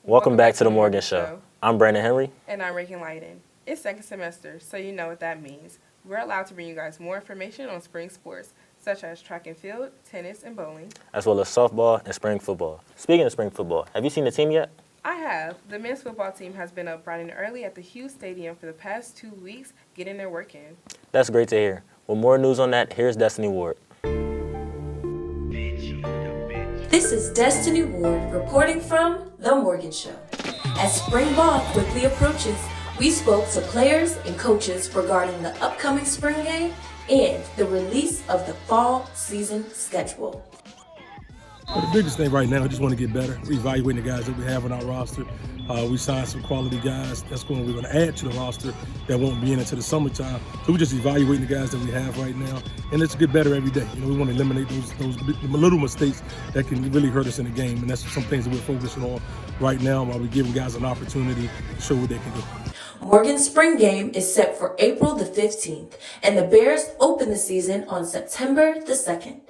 Welcome back to the Morgan Show. I'm Brandon Henry. And I'm Raigan Lydon. It's second semester, so you know what that means. We're allowed to bring you guys more information on spring sports, such as track and field, tennis, and bowling, as well as softball and spring football. Speaking of spring football, have you seen the team yet? I have. The men's football team has been up bright and early at the Hughes Stadium for the past 2 weeks, getting their work in. That's great to hear. With more news on that, here's Destiny Ward. This is Destiny Ward reporting from The Morgan Show. As spring ball quickly approaches, we spoke to players and coaches regarding the upcoming spring game and the release of the fall season schedule. Well, the biggest thing right now, I just want to get better. We're evaluating the guys that we have on our roster. We signed some quality guys we're going to add to the roster that won't be in until the summertime. So we're just evaluating the guys that we have right now, and let's get better every day. You know, we want to eliminate those little mistakes that can really hurt us in the game, and that's some things that we're focusing on right now while we're giving guys an opportunity to show what they can do. Morgan's spring game is set for April the 15th, and the Bears open the season on September the 2nd.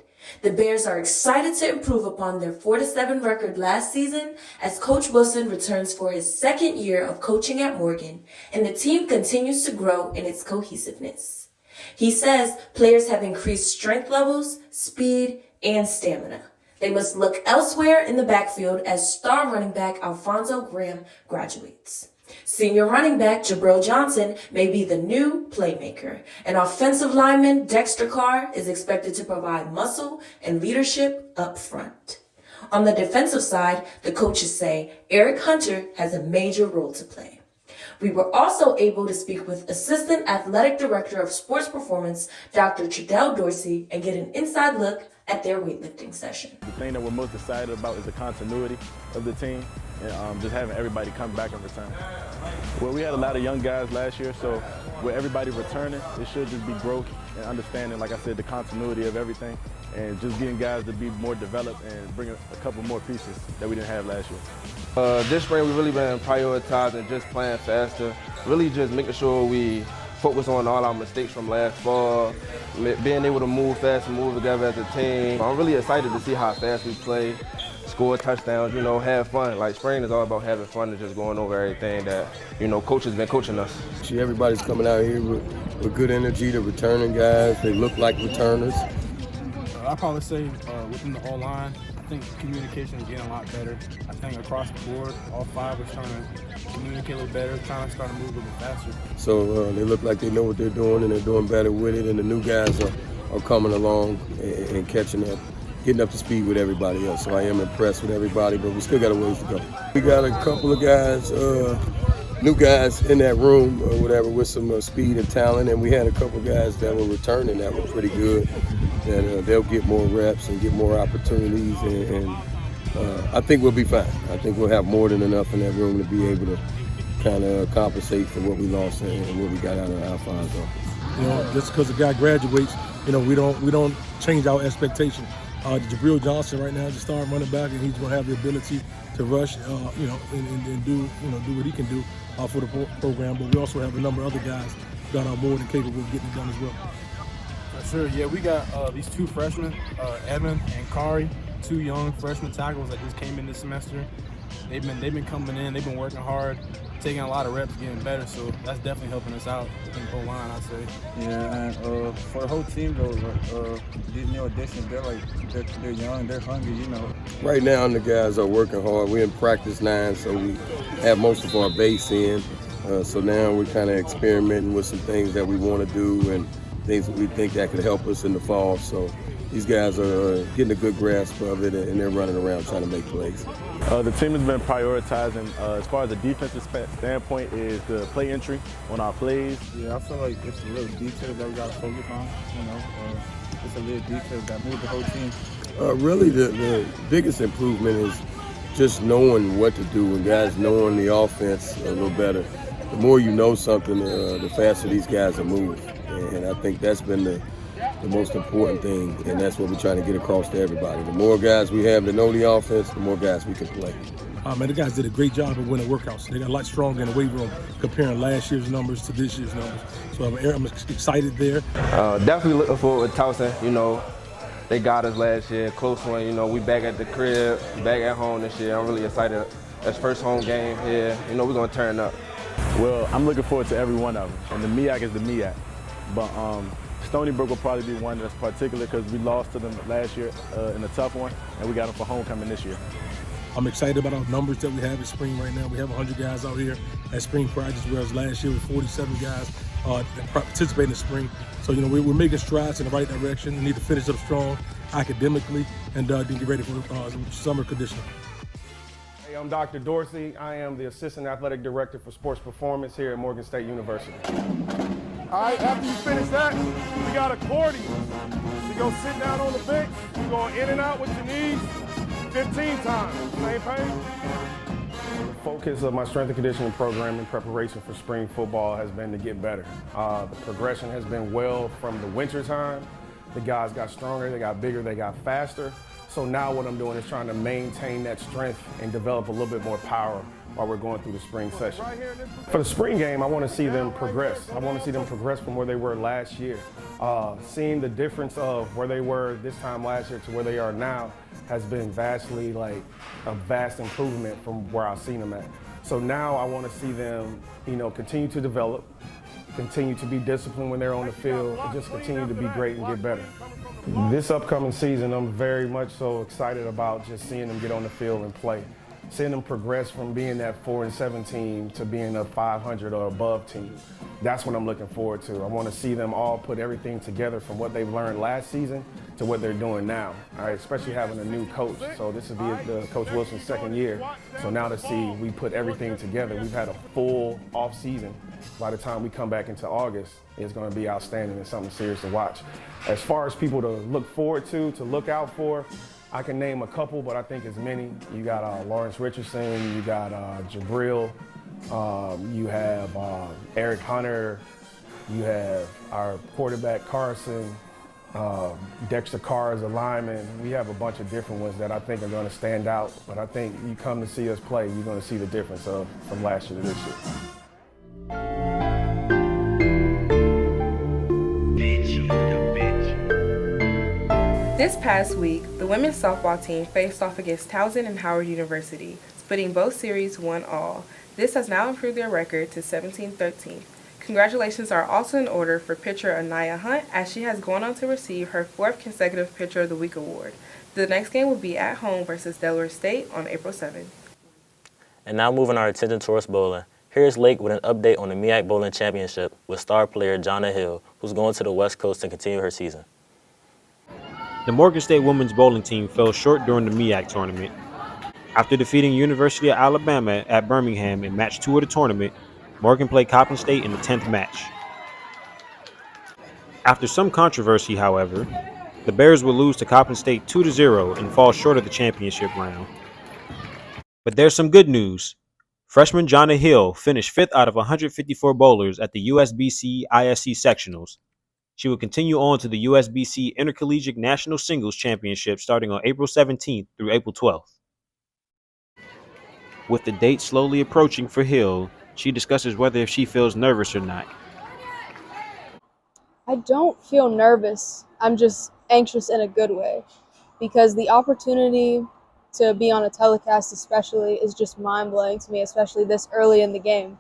The Bears are excited to improve upon their 4-7 record last season as Coach Wilson returns for his second year of coaching at Morgan, and the team continues to grow in its cohesiveness. He says players have increased strength levels, speed, and stamina. They must look elsewhere in the backfield as star running back Alfonso Graham graduates. Senior running back Jabril Johnson may be the new playmaker, and offensive lineman Dexter Carr is expected to provide muscle and leadership up front. On the defensive side, the coaches say Eric Hunter has a major role to play. We were also able to speak with Assistant Athletic Director of Sports Performance, Dr. Treadell Dorsey, and get an inside look at their weightlifting session. The thing that we're most excited about is the continuity of the team and just having everybody come back and return. Well, we had a lot of young guys last year, so with everybody returning, it should just be growth and understanding, like I said, the continuity of everything and just getting guys to be more developed and bring a couple more pieces that we didn't have last year. This spring, we've really been prioritizing just playing faster, really just making sure we focus on all our mistakes from last fall, being able to move fast and move together as a team. I'm really excited to see how fast we play, score touchdowns, you know, have fun. Like spring is all about having fun and just going over everything that, you know, coach has been coaching us. See, everybody's coming out here with good energy. The returning guys, they look like returners. I'd probably say within the O-line, I think communication is getting a lot better. I think across the board, all five are trying to communicate a little better, trying to start to move a little faster. So they look like they know what they're doing and they're doing better with it, and the new guys are coming along and catching up, getting up to speed with everybody else. So I am impressed with everybody, but we still got a ways to go. We got a couple of guys, new guys in that room or whatever with some speed and talent, and we had a couple guys that were returning that were pretty good, that they'll get more reps and get more opportunities, and I think we'll be fine. I think we'll have more than enough in that room to be able to kind of compensate for what we lost and what we got out of Alfonso. You know, just because a guy graduates, you know, we don't change our expectation. Jabril Johnson right now is a star running back, and he's going to have the ability to rush, you know, and do what he can do for the program. But we also have a number of other guys that are more than capable of getting it done as well. For sure, yeah, we got these two freshmen, Evan and Kari, two young freshman tackles that just came in this semester. They've been coming in, they've been working hard, taking a lot of reps, getting better, so that's definitely helping us out in the O-line, I'd say. Yeah, and for the whole team, though, these new additions, they're young, they're hungry, you know. Right now, the guys are working hard. We're in practice 9, so we have most of our base in. So now we're kind of experimenting with some things that we want to do and things that we think that could help us in the fall. So these guys are getting a good grasp of it, and they're running around trying to make plays. The team has been prioritizing, as far as the defensive standpoint, is the play entry on our plays. Yeah, I feel like it's a little detail that we got to focus on, you know. It's a little detail that moved the whole team. Really, the biggest improvement is just knowing what to do and guys knowing the offense a little better. The more you know something, the faster these guys will move. And I think that's been the most important thing, and that's what we're trying to get across to everybody. The more guys we have that know the offense, the more guys we can play. Man, the guys did a great job of winning workouts. They got a lot stronger in the weight room comparing last year's numbers to this year's numbers. So I'm excited there. Definitely looking forward to Towson. You know, they got us last year, close one. You know, we back at the crib, back at home this year. I'm really excited That's first home game here. You know, we're going to turn up. Well, I'm looking forward to every one of them, and the MEAC is the MEAC. But Stony Brook will probably be one that's particular because we lost to them last year in a tough one, and we got them for homecoming this year. I'm excited about our numbers that we have in spring right now. We have 100 guys out here at spring practice, whereas last year we 47 guys that participated in spring. So, you know, we're making strides in the right direction. We need to finish up strong academically and then get ready for summer conditioning. Hey, I'm Dr. Dorsey. I am the Assistant Athletic Director for Sports Performance here at Morgan State University. All right, after you finish that, we got accordions. You go sit down on the bench, you go in and out with your knees 15 times. Same pain? The focus of my strength and conditioning program in preparation for spring football has been to get better. The progression has been well from the winter time. The guys got stronger, they got bigger, they got faster. So now what I'm doing is trying to maintain that strength and develop a little bit more power while we're going through the spring session. For the spring game, I want to see them progress. I want to see them progress from where they were last year. Seeing the difference of where they were this time last year to where they are now has been vastly, like, a vast improvement from where I've seen them at. So now I want to see them, you know, continue to develop, continue to be disciplined when they're on the field, and just continue to be great and get better. This upcoming season, I'm very much so excited about just seeing them get on the field and play. Seeing them progress from being that 4-7 team to being a 500 or above team. That's what I'm looking forward to. I want to see them all put everything together from what they've learned last season to what they're doing now. All right, especially having a new coach. So this will be the Coach Wilson's second year. So now to see we put everything together, we've had a full off season. By the time we come back into August, it's going to be outstanding and something serious to watch. As far as people to look forward to look out for, I can name a couple, but I think it's many. You got Lawrence Richardson, you got Jabril, you have Eric Hunter, you have our quarterback Carson, Dexter Carr is a lineman. We have a bunch of different ones that I think are going to stand out, but I think you come to see us play, you're going to see the difference from last year to this year. This past week, the women's softball team faced off against Towson and Howard University, splitting both series 1-all. This has now improved their record to 17-13. Congratulations are also in order for pitcher Anaya Hunt, as she has gone on to receive her 4th consecutive Pitcher of the Week award. The next game will be at home versus Delaware State on April 7th. And now moving our attention towards bowling. Here's Lake with an update on the MEAC Bowling Championship with star player Johnna Hill, who's going to the West Coast to continue her season. The Morgan State women's bowling team fell short during the MEAC tournament. After defeating University of Alabama at Birmingham in match 2 of the tournament, Morgan played Coppin State in the 10th match. After some controversy, however, the Bears will lose to Coppin State 2-0 and fall short of the championship round. But there's some good news. Freshman Johnna Hill finished 5th out of 154 bowlers at the USBC ISC Sectionals. She will continue on to the USBC Intercollegiate National Singles Championship starting on April 17th through April 12th. With the date slowly approaching for Hill, she discusses whether if she feels nervous or not. I don't feel nervous. I'm just anxious in a good way, because the opportunity to be on a telecast especially is just mind-blowing to me, especially this early in the game.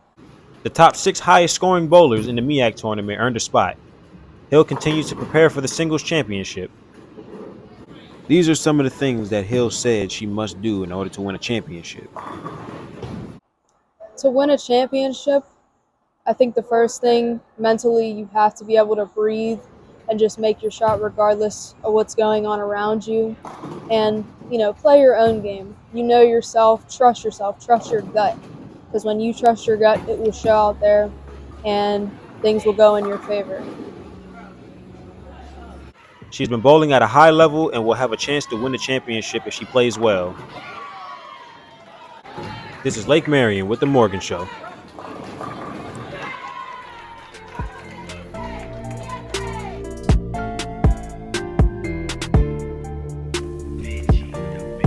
The top 6 highest scoring bowlers in the MEAC tournament earned a spot. Hill continues to prepare for the singles championship. These are some of the things that Hill said she must do in order to win a championship. To win a championship, I think the first thing mentally, you have to be able to breathe and just make your shot regardless of what's going on around you. And, play your own game. You know yourself, trust your gut. Because when you trust your gut, it will show out there and things will go in your favor. She's been bowling at a high level and will have a chance to win the championship if she plays well. This is Lake Marion with The Morgan Show.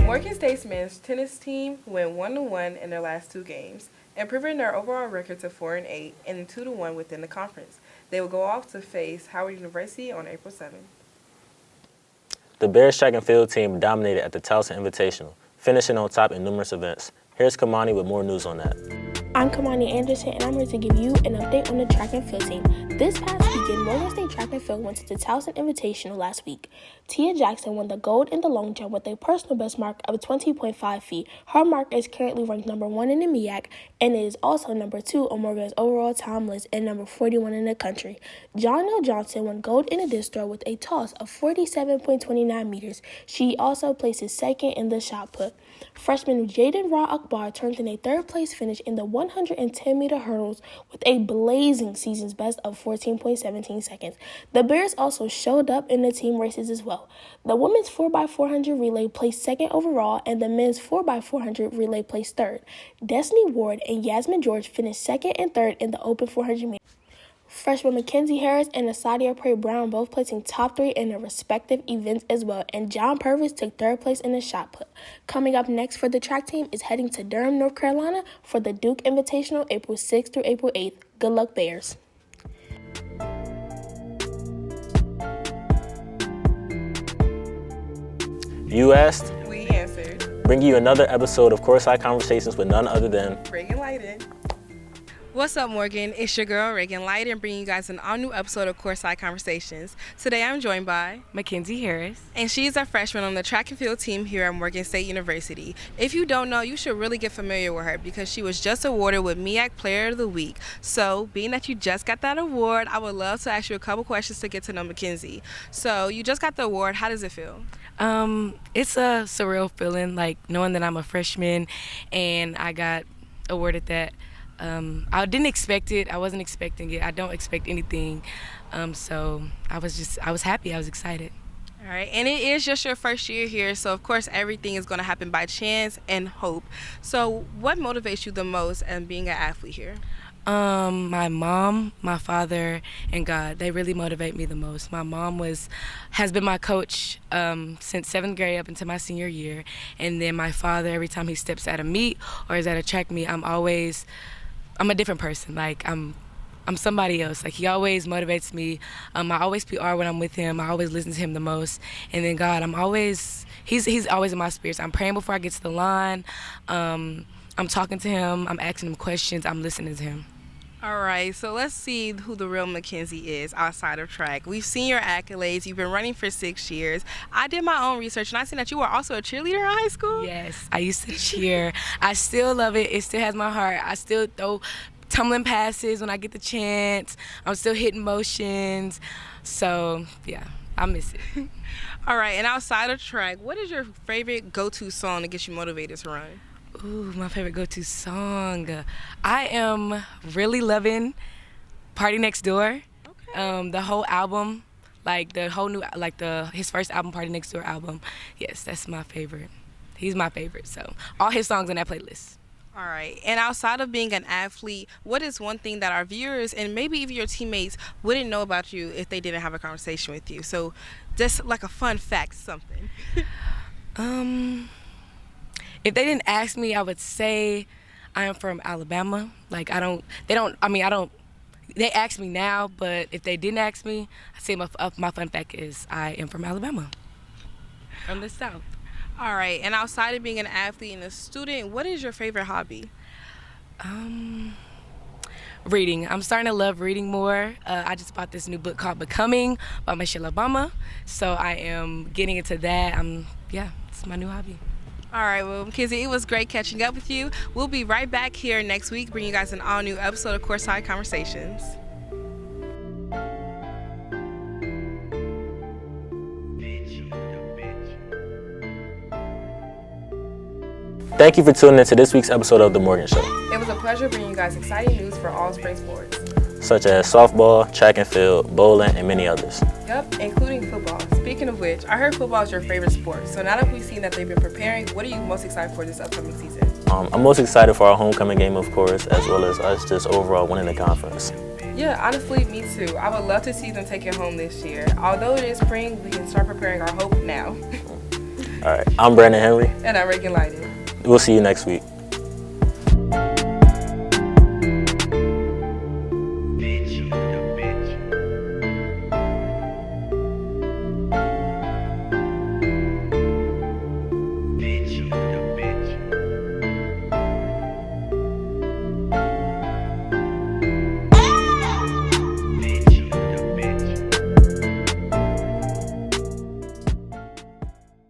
Morgan State's men's tennis team went 1-1 in their last 2 games, improving their overall record to 4-8 and 2-1 within the conference. They will go off to face Howard University on April 7th. The Bears track and field team dominated at the Towson Invitational, finishing on top in numerous events. Here's Khamani with more news on that. I'm Khamani Anderson, and I'm here to give you an update on the track and field team. This past weekend, Morgan State Track and Field went to the Towson Invitational last week. Tia Jackson won the gold in the long jump with a personal best mark of 20.5 feet. Her mark is currently ranked number 1 in the MEAC, and it is also number 2 on Morgan's overall time list and number 41 in the country. Johnna Hill Johnson won gold in the disc throw with a toss of 47.29 meters. She also places second in the shot put. Freshman Jaden Ra Akbar turned in a third-place finish in the 110-meter hurdles with a blazing season's best of 14.17 seconds. The Bears also showed up in the team races as well. The women's 4x400 relay placed second overall, and the men's 4x400 relay placed third. Destiny Ward and Yasmin George finished second and third in the open 400 meters. Freshman Mackenzie Harris and Asadia Prey Brown both placing top 3 in their respective events as well, and John Purvis took third place in the shot put. Coming up next for the track team is heading to Durham, North Carolina for the Duke Invitational April 6th through April 8th. Good luck, Bears. You asked, We answered. bringing you another episode of Courtside Conversations with none other than Raigan Lydon. What's up, Morgan? It's your girl, Raigan Lydon, bringing you guys an all-new episode of Courtside Conversations. Today, I'm joined by Mackenzie Harris. And she's a freshman on the track and field team here at Morgan State University. If you don't know, you should really get familiar with her because she was just awarded with MEAC Player of the Week. So, being that you just got that award, I would love to ask you a couple questions to get to know Mackenzie. So, you just got the award. How does it feel? It's a surreal feeling, like knowing that I'm a freshman and I got awarded that. I didn't expect it. I wasn't expecting it. I don't expect anything. So I was happy. I was excited. All right. And it is just your first year here. So, of course, everything is going to happen by chance and hope. So what motivates you the most in being an athlete here? My mom, my father, and God, they really motivate me the most. My mom has been my coach since 7th grade up until my senior year. And then my father, every time he steps at a meet or is at a track meet, I'm a different person. Like I'm somebody else. Like he always motivates me. I always PR when I'm with him. I always listen to him the most. And then God, he's always in my spirits. I'm praying before I get to the line. I'm talking to him. I'm asking him questions. I'm listening to him. All right, so let's see who the real Mackenzie is outside of track. We've seen your accolades. You've been running for 6 years. I did my own research, and I seen that you were also a cheerleader in high school. Yes, I used to cheer. I still love it. It still has my heart. I still throw tumbling passes when I get the chance. I'm still hitting motions. So, yeah, I miss it. All right, and outside of track, what is your favorite go-to song that gets you motivated to run? Ooh, my favorite go-to song. I am really loving Party Next Door. Okay. The whole album, like the whole new, like his first album, Party Next Door album. Yes, that's my favorite. He's my favorite. So all his songs on that playlist. All right. And outside of being an athlete, what is one thing that our viewers and maybe even your teammates wouldn't know about you if they didn't have a conversation with you? So just like a fun fact, something. If they didn't ask me, I would say I am from Alabama. Like they ask me now, but if they didn't ask me, I'd say my fun fact is I am from Alabama. From the South. All right, and outside of being an athlete and a student, what is your favorite hobby? Reading. I'm starting to love reading more. I just bought this new book called Becoming by Michelle Obama, so I am getting into that. It's my new hobby. All right, well, Mackenzie, it was great catching up with you. We'll be right back here next week, bringing you guys an all-new episode of Courtside Conversations. Thank you for tuning in to this week's episode of The Morgan Show. It was a pleasure bringing you guys exciting news for all spring sports, such as softball, track and field, bowling, and many others. Yep, including football. Speaking of which, I heard football is your favorite sport. So now that we've seen that they've been preparing, what are you most excited for this upcoming season? I'm most excited for our homecoming game, of course, as well as us just overall winning the conference. Yeah, honestly, me too. I would love to see them take it home this year. Although it is spring, we can start preparing our hope now. All right, I'm Brandon Henry. And I'm Reagan Lydon. We'll see you next week.